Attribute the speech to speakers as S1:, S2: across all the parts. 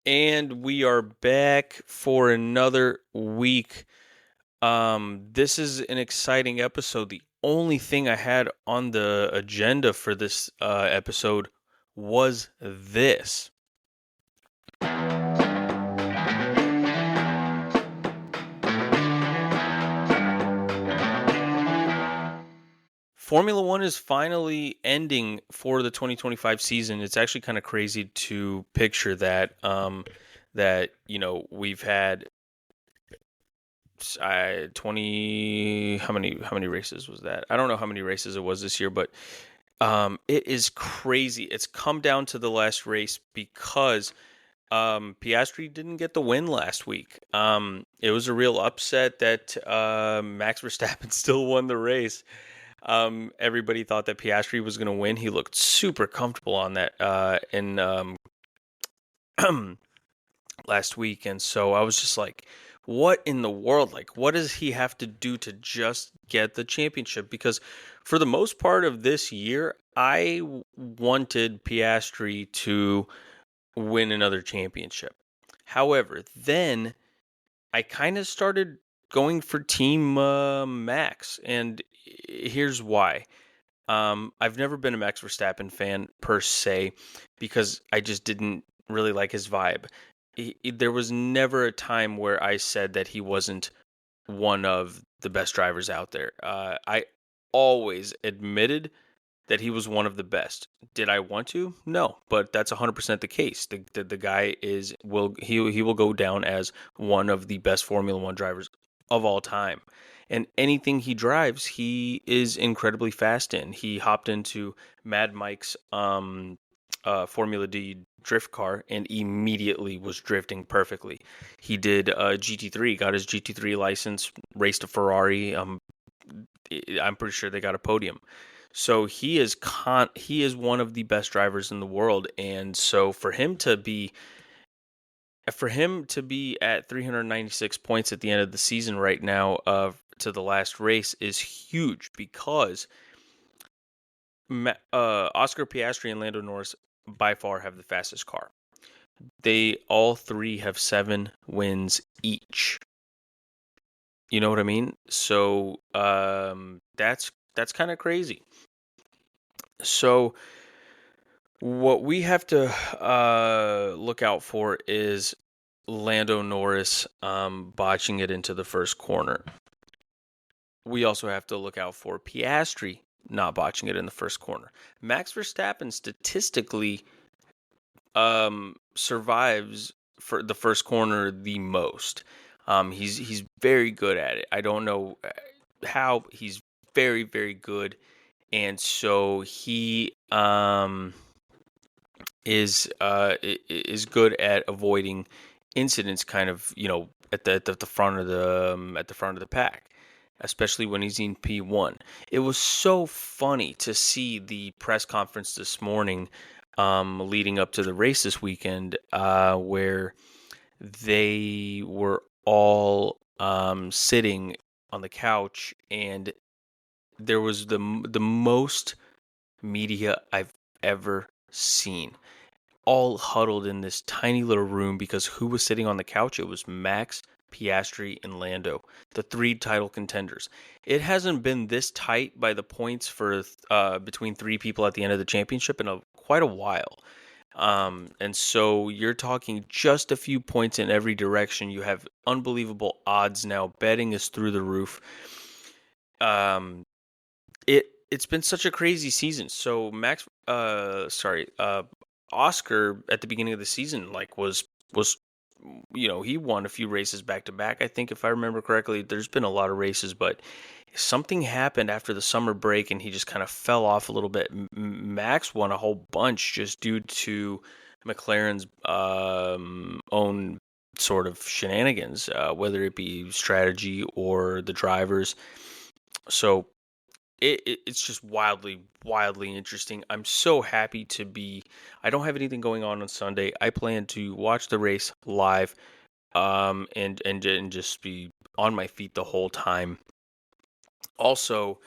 S1: And we are back for another week. This is an exciting episode. The only thing I had on the agenda for this episode was this. Formula One is finally ending for the 2025 season. It's actually kind of crazy to picture that. We've had 20, how many races was that? I don't know how many races it was this year, but it is crazy. It's come down to the last race because Piastri didn't get the win last week. It was a real upset that Max Verstappen still won the race. Everybody thought that Piastri was going to win. He looked super comfortable on that in last week, and so I was just like, what in the world? Like, what does he have to do to just get the championship? Because for the most part of this year, I wanted Piastri to win another championship. However, then I kind of started going for Team Max, and here's why. I've never been a Max Verstappen fan per se because I just didn't really like his vibe. There was never a time where I said that he wasn't one of the best drivers out there. I always admitted that he was one of the best. Did I want to? No, but that's 100% the case. The guy he will go down as one of the best Formula 1 drivers of all time. And anything he drives, he is incredibly fast in. He hopped into Mad Mike's Formula D drift car and immediately was drifting perfectly. He did GT3, got his GT3 license, raced a Ferrari. I'm pretty sure they got a podium. So he is one of the best drivers in the world, and so for him to be at 396 points at the end of the season right now, to the last race is huge because Oscar Piastri and Lando Norris by far have the fastest car. They all three have 7 wins each. You know what I mean? So that's kind of crazy. So what we have to look out for is Lando Norris botching it into the first corner. We also have to look out for Piastri not botching it in the first corner. Max Verstappen statistically survives for the first corner the most. He's very good at it. I don't know how. He's very, very good, and so he is good at avoiding incidents, kind of, at the front of the pack, especially when he's in P1. It was so funny to see the press conference this morning, leading up to the race this weekend, where they were all sitting on the couch, and there was the most media I've ever seen, all huddled in this tiny little room, because who was sitting on the couch? It was Max, Piastri, and Lando, the 3 title contenders. It hasn't been this tight by the points for between 3 people at the end of the championship in quite a while. And so you're talking just a few points in every direction. You have unbelievable odds now. Betting is through the roof. It's been such a crazy season. So Oscar at the beginning of the season, like, was he won a few races back to back. I think, if I remember correctly, there's been a lot of races, but something happened after the summer break and he just kind of fell off a little bit. Max won a whole bunch just due to McLaren's own sort of shenanigans, whether it be strategy or the drivers. So it's just wildly interesting. I'm so happy to be. I don't have anything going on Sunday. I plan to watch the race live, and just be on my feet the whole time. Also,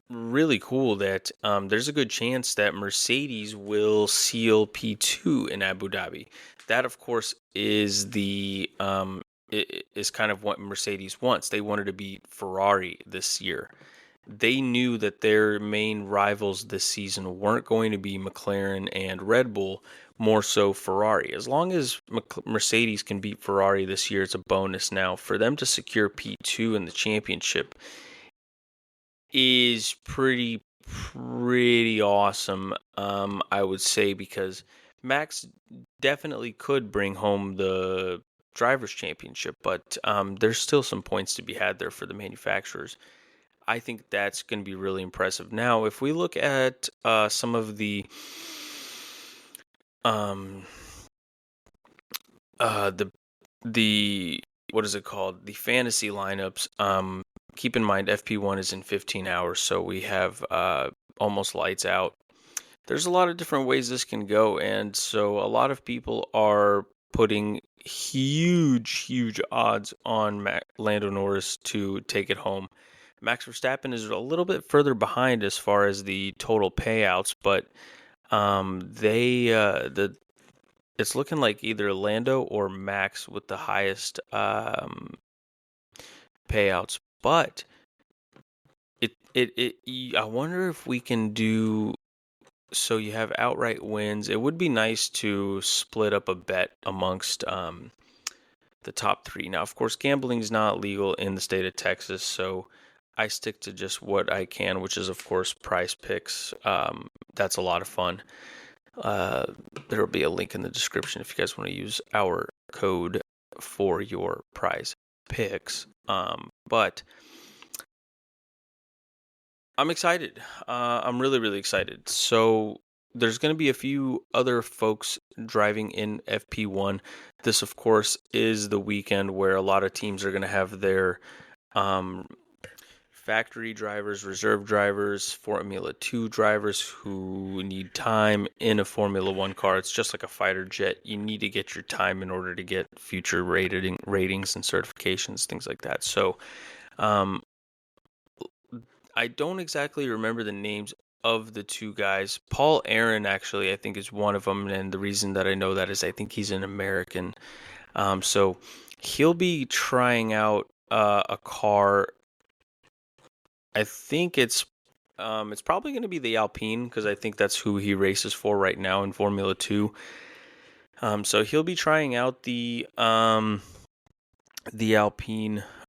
S1: really cool that there's a good chance that Mercedes will seal P2 in Abu Dhabi. That, of course, is is kind of what Mercedes wants. They wanted to beat Ferrari this year. They knew that their main rivals this season weren't going to be McLaren and Red Bull, more so Ferrari. As long as Mercedes can beat Ferrari this year, it's a bonus. Now, for them to secure P2 in the championship is pretty awesome, I would say, because Max definitely could bring home the drivers championship, but there's still some points to be had there for the manufacturers. I think that's going to be really impressive. Now, if we look at some of um the what is it called, the fantasy lineups, keep in mind FP1 is in 15 hours, so we have almost lights out. There's a lot of different ways this can go, and so a lot of people are putting huge odds on Lando Norris to take it home. Max Verstappen is a little bit further behind as far as the total payouts, but it's looking like either Lando or Max with the highest payouts. But I wonder if we can do so. You have outright wins. It would be nice to split up a bet amongst the top three. Now, of course, gambling is not legal in the state of Texas, so I stick to just what I can, which is, of course, Prize Picks. That's a lot of fun. There will be a link in the description if you guys want to use our code for your Prize Picks. But I'm excited. I'm really excited. So there's going to be a few other folks driving in FP1. This, of course, is the weekend where a lot of teams are going to have their factory drivers, reserve drivers, Formula 2 drivers who need time in a Formula 1 car. It's just like a fighter jet. You need to get your time in order to get future ratings and certifications, things like that. So I don't exactly remember the names of the two guys. Paul Aaron, actually, I think is one of them. And the reason that I know that is I think he's an American. So he'll be trying out a car. I think it's probably going to be the Alpine because I think that's who he races for right now in Formula 2. So he'll be trying out the Alpine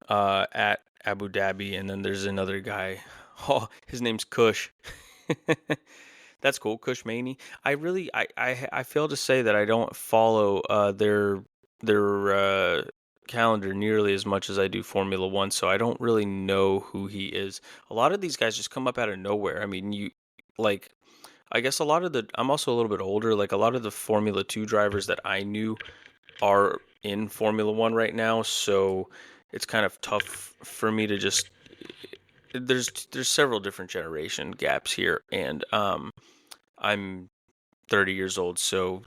S1: at Abu Dhabi, and then there's another guy. Oh, his name's Kush. That's cool, Kush Maney. I fail to say that I don't follow their calendar nearly as much as I do Formula One, so I don't really know who he is. A lot of these guys just come up out of nowhere. I mean, like, I guess a lot of I'm also a little bit older. Like a lot of the Formula Two drivers that I knew are in Formula One right now, so it's kind of tough for me to just. There's several different generation gaps here, and I'm 30 years old, so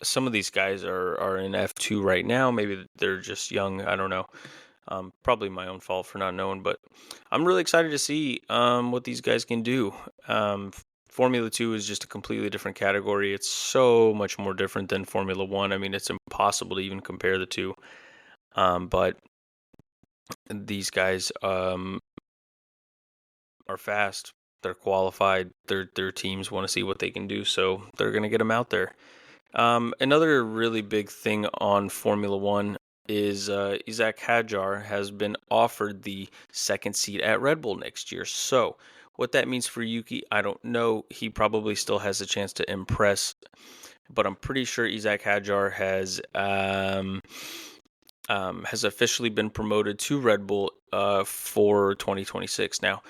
S1: some of these guys are in F2 right now. Maybe they're just young. I don't know. Probably my own fault for not knowing, but I'm really excited to see what these guys can do. Formula 2 is just a completely different category. It's so much more different than Formula 1. I mean, it's impossible to even compare the two. But these guys are fast. They're qualified. Their teams want to see what they can do, so they're going to get them out there. Another really big thing on Formula One is Isack Hadjar has been offered the second seat at Red Bull next year. So what that means for Yuki, I don't know. He probably still has a chance to impress, but I'm pretty sure Isack Hadjar has officially been promoted to Red Bull for 2026. Now,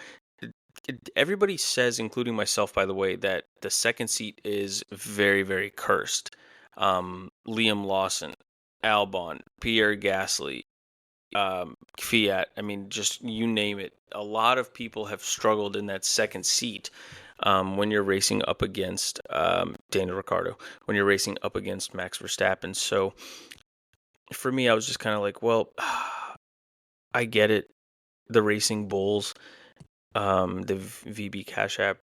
S1: everybody says, including myself, by the way, that the second seat is very cursed. Liam Lawson, Albon, Pierre Gasly, Fiat. I mean, just you name it. A lot of people have struggled in that second seat when you're racing up against Daniel Ricciardo, when you're racing up against Max Verstappen. So for me, I was just kind of like, well, I get it. The racing bulls. the VB Cash App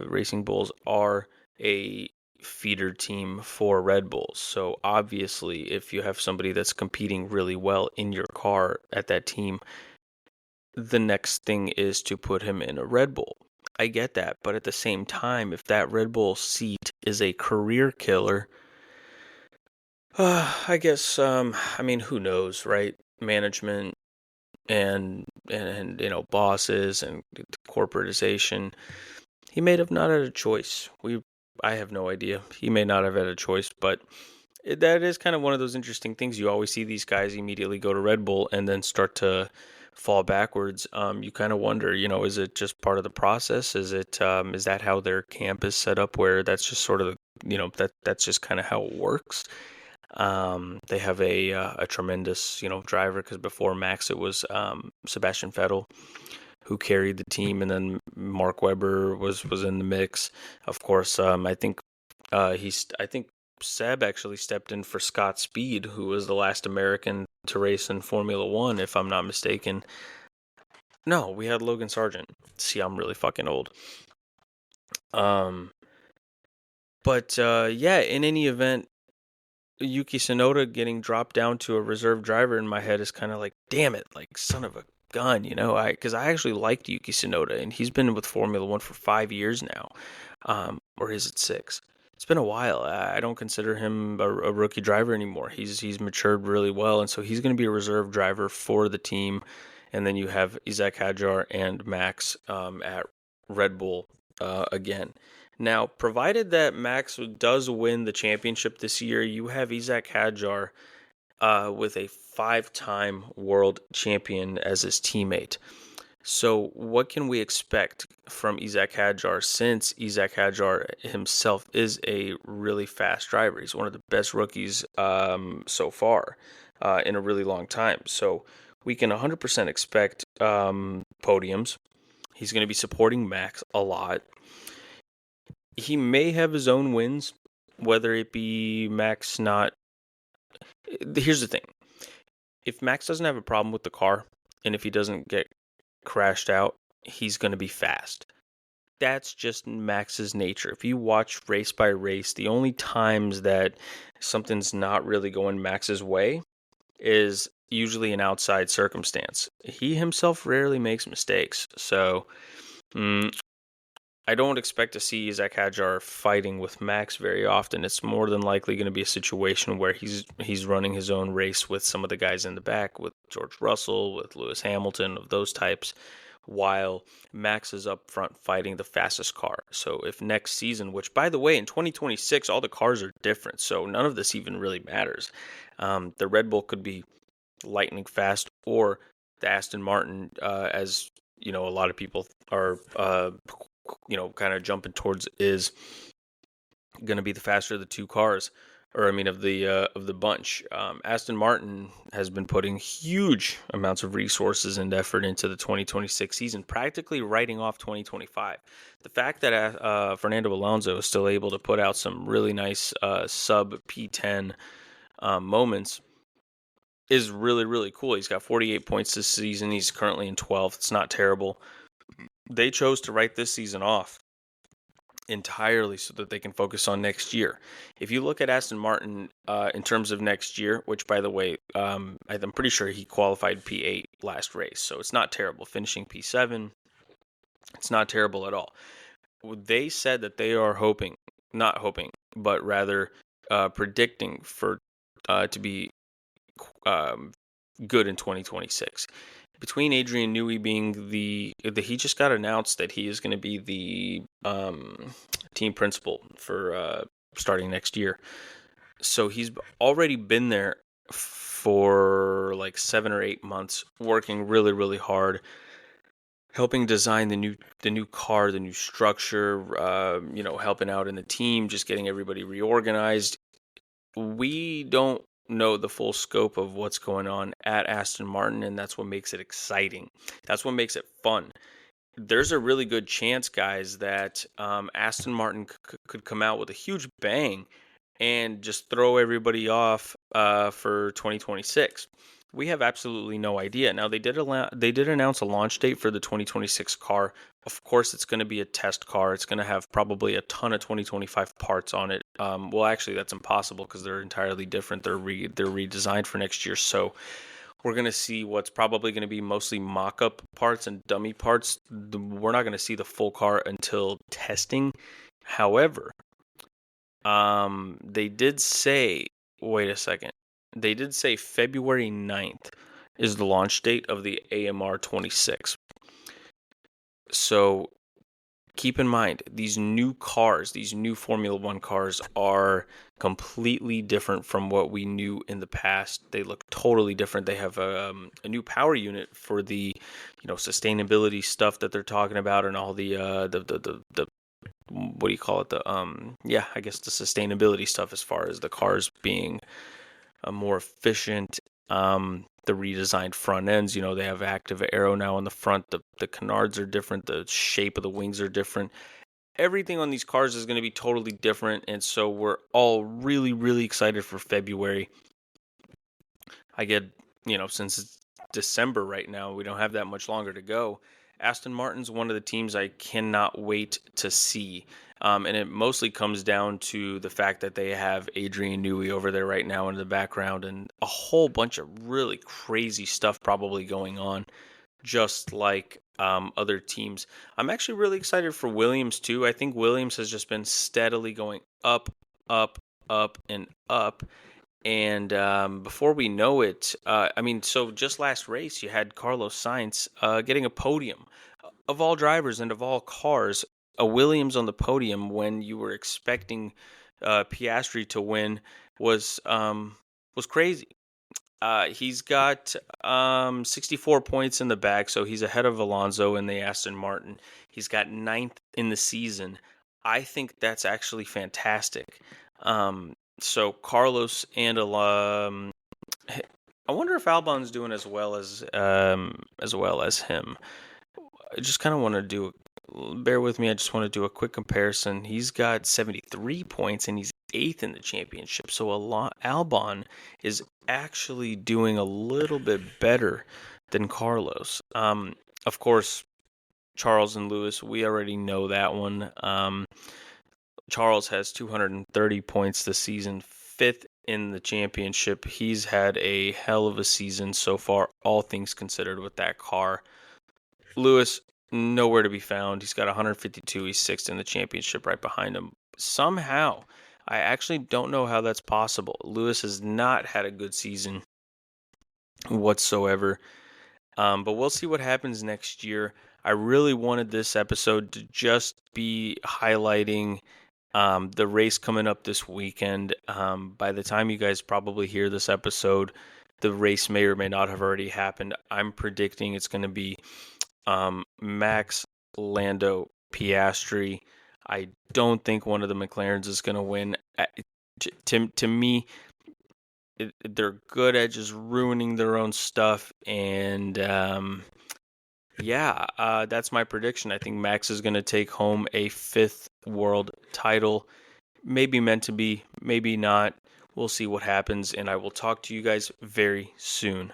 S1: Racing Bulls are a feeder team for Red Bulls. So obviously, if you have somebody that's competing really well in your car at that team, the next thing is to put him in a Red Bull. I get that, but at the same time, if that Red Bull seat is a career killer, I guess I mean, who knows, right? Management and bosses and corporatization. He may have not had a choice. I have no idea. He may not have had a choice, but that is kind of one of those interesting things. You always see these guys immediately go to Red Bull and then start to fall backwards. You kind of wonder, is it just part of the process? Is that how their camp is set up, where that's just sort of, that's just kind of how it works? They have a tremendous, driver, because before Max it was Sebastian Vettel who carried the team, and then Mark Webber was in the mix. Of course, I think I think Seb actually stepped in for Scott Speed, who was the last American to race in Formula One, if I'm not mistaken. No, we had Logan Sargent. See, I'm really fucking old. But yeah, in any event, Yuki Tsunoda getting dropped down to a reserve driver in my head is kind of like, damn it, like son of a gun, because I actually liked Yuki Tsunoda, and he's been with Formula One for 5 years now, or is it 6? It's been a while. I don't consider him a rookie driver anymore. He's matured really well, and so he's going to be a reserve driver for the team. And then you have Isack Hadjar and Max at Red Bull again. Now, provided that Max does win the championship this year, you have Isack Hadjar with a 5-time world champion as his teammate. So, what can we expect from Isack Hadjar, since Isack Hadjar himself is a really fast driver? He's one of the best rookies so far in a really long time. So, we can 100% expect podiums. He's going to be supporting Max a lot. He may have his own wins, whether it be Max not. Here's the thing. If Max doesn't have a problem with the car, and if he doesn't get crashed out, he's going to be fast. That's just Max's nature. If you watch race by race, the only times that something's not really going Max's way is usually an outside circumstance. He himself rarely makes mistakes. So, I don't expect to see Isack Hadjar fighting with Max very often. It's more than likely going to be a situation where he's running his own race with some of the guys in the back, with George Russell, with Lewis Hamilton, of those types, while Max is up front fighting the fastest car. So if next season, which by the way, in 2026, all the cars are different, so none of this even really matters. The Red Bull could be lightning fast, or the Aston Martin, as a lot of people are kind of jumping towards, is going to be the faster of the two cars, or I mean of the bunch. Aston Martin has been putting huge amounts of resources and effort into the 2026 season, practically writing off 2025. The fact that Fernando Alonso is still able to put out some really nice sub P10 moments is really, really cool. He's got 48 points this season. He's currently in 12th. It's not terrible. They chose to write this season off entirely so that they can focus on next year. If you look at Aston Martin in terms of next year, which by the way, I'm pretty sure he qualified P8 last race, so it's not terrible. Finishing P7, it's not terrible at all. They said that they are not hoping, but rather predicting for to be good in 2026. Between Adrian Newey being he just got announced that he is going to be the team principal for starting next year. So he's already been there for like 7 or 8 months, working really, really hard, helping design the new car, the new structure, helping out in the team, just getting everybody reorganized. We don't know the full scope of what's going on at Aston Martin, and that's what makes it exciting. That's what makes it fun. There's a really good chance, guys, that Aston Martin could come out with a huge bang and just throw everybody off for 2026. We have absolutely no idea. Now they did announce a launch date for the 2026 car. Of course, it's going to be a test car. It's going to have probably a ton of 2025 parts on it. Well, actually, that's impossible because they're entirely different. They're redesigned for next year. So we're going to see what's probably going to be mostly mock-up parts and dummy parts. We're not going to see the full car until testing. However, they did say, wait a second. They did say February 9th is the launch date of the AMR 26. So keep in mind, these new cars, these new Formula One cars are completely different from what we knew in the past. They look totally different. They have a new power unit for the, sustainability stuff that they're talking about, and all the what do you call it? I guess the sustainability stuff as far as the cars being more efficient. The redesigned front ends, they have active aero now on the front. The canards are different. The shape of the wings are different. Everything on these cars is going to be totally different. And so we're all really, really excited for February. I get, since it's December right now, we don't have that much longer to go. Aston Martin's one of the teams I cannot wait to see. And it mostly comes down to the fact that they have Adrian Newey over there right now in the background, and a whole bunch of really crazy stuff probably going on, just like other teams. I'm actually really excited for Williams too. I think Williams has just been steadily going up, up, up, and up. And before we know it, so just last race, you had Carlos Sainz getting a podium. Of all drivers and of all cars, a Williams on the podium when you were expecting Piastri to win was crazy. He's got 64 points in the bag, so he's ahead of Alonso in the Aston Martin. He's got 9th in the season. I think that's actually fantastic. So Carlos and I wonder if Albon's doing as well as him. I just kind of want to bear with me. I just want to do a quick comparison. He's got 73 points and he's 8th in the championship. So Albon is actually doing a little bit better than Carlos. Of course, Charles and Lewis, we already know that one. Charles has 230 points this season, 5th in the championship. He's had a hell of a season so far, all things considered, with that car. Lewis, nowhere to be found. He's got 152. He's 6th in the championship, right behind him. Somehow, I actually don't know how that's possible. Lewis has not had a good season whatsoever. But we'll see what happens next year. I really wanted this episode to just be highlighting the race coming up this weekend. By the time you guys probably hear this episode, the race may or may not have already happened. I'm predicting it's going to be Max, Lando, Piastri. I don't think one of the McLarens is going to win. To me, they're good at just ruining their own stuff. And that's my prediction. I think Max is going to take home a 5th world title. Maybe meant to be, maybe not. We'll see what happens. And I will talk to you guys very soon.